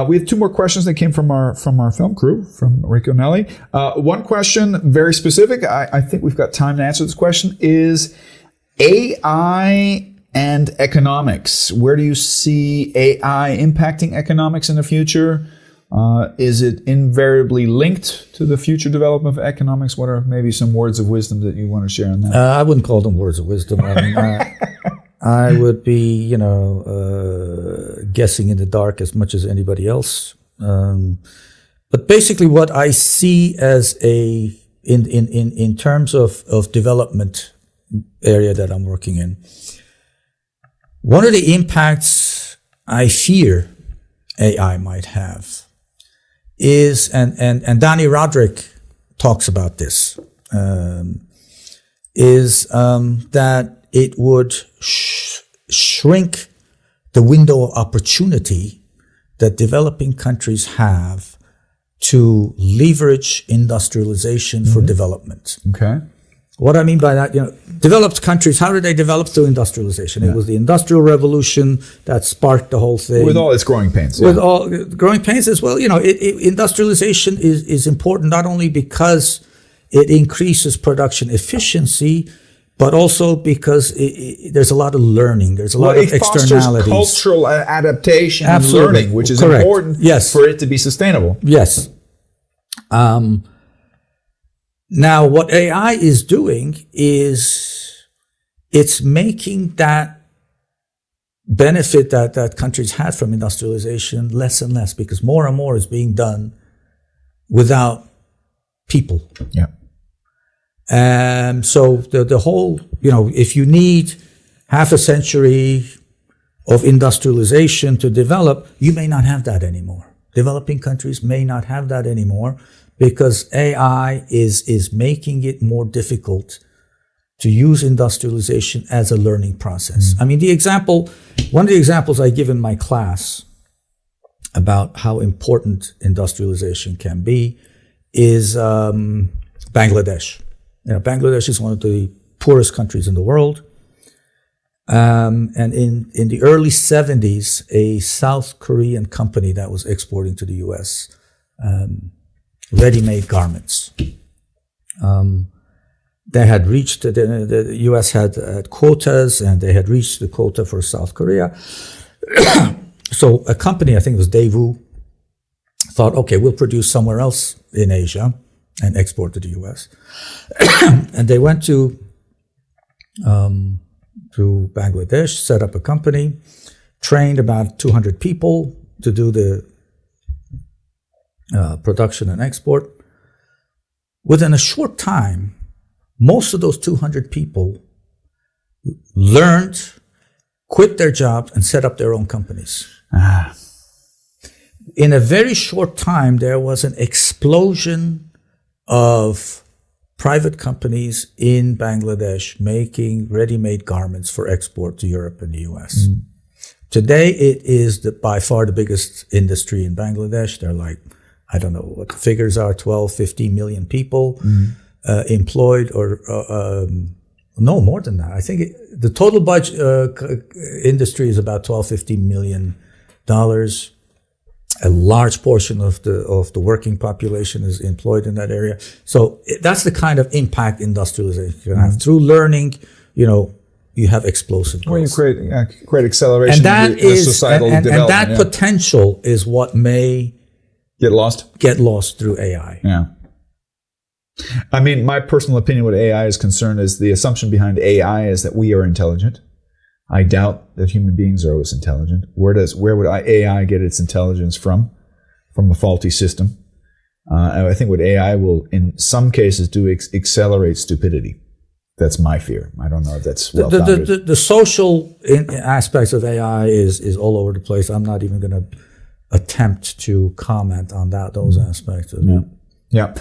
We have two more questions that came from our film crew, from Rico Nelly. One question, very specific. I think we've got time to answer this question. Is AI and economics, where do you see AI impacting economics in the future? Is it invariably linked to the future development of economics? What are maybe some words of wisdom that you want to share on that? I wouldn't call them words of wisdom. I mean, I would be, guessing in the dark as much as anybody else. But basically, what I see as in terms of development area that I'm working in, one of the impacts I fear AI might have is, and Danny Roderick talks about this, is that it would shrink the window of opportunity that developing countries have to leverage industrialization for development. Okay. What I mean by that, developed countries, how did they develop? Through industrialization? It was the Industrial Revolution that sparked the whole thing. With all its growing pains. With all growing pains as well. Industrialization is important not only because it increases production efficiency, but also because there's a lot of learning. There's a lot of externalities. It fosters cultural adaptation and learning, which is important for it to be sustainable. Yes. Now, what AI is doing is it's making that benefit that countries had from industrialization less and less, because more and more is being done without people. Yeah. So the whole, if you need half a century of industrialization to develop, you may not have that anymore. Developing countries may not have that anymore, because AI is making it more difficult to use industrialization as a learning process. I mean, one of the examples I give in my class about how important industrialization can be is Bangladesh. Bangladesh is one of the poorest countries in the world. And in the early 70s, a South Korean company that was exporting to the U.S., ready-made garments. They had reached, the U.S. had quotas, and they had reached the quota for South Korea. So a company, I think it was Daewoo, thought, okay, we'll produce somewhere else in Asia and export to the U.S. And they went to Bangladesh, set up a company, trained about 200 people to do the production and export. Within a short time, most of those 200 people learned, quit their jobs, and set up their own companies. In a very short time, there was an explosion of private companies in Bangladesh making ready-made garments for export to Europe and the US. Today, it is by far the biggest industry in Bangladesh. They're like, I don't know what the figures are, 12, 15 million people employed, or no, more than that. I think the total budget industry is about 12, 15 million dollars. A large portion of the working population is employed in that area. So that's the kind of impact industrialization can have. Through learning, you have explosive growth. Well, you create acceleration in societal development. And that potential is what may get lost through AI. Yeah. I mean, my personal opinion what AI is concerned is the assumption behind AI is that we are intelligent. I doubt that human beings are always intelligent. Where would AI get its intelligence from? From a faulty system. And I think what AI will, in some cases, do accelerate stupidity. That's my fear. I don't know if that's well-founded. The social aspects of AI is all over the place. I'm not even going to attempt to comment on those aspects of it. Yeah.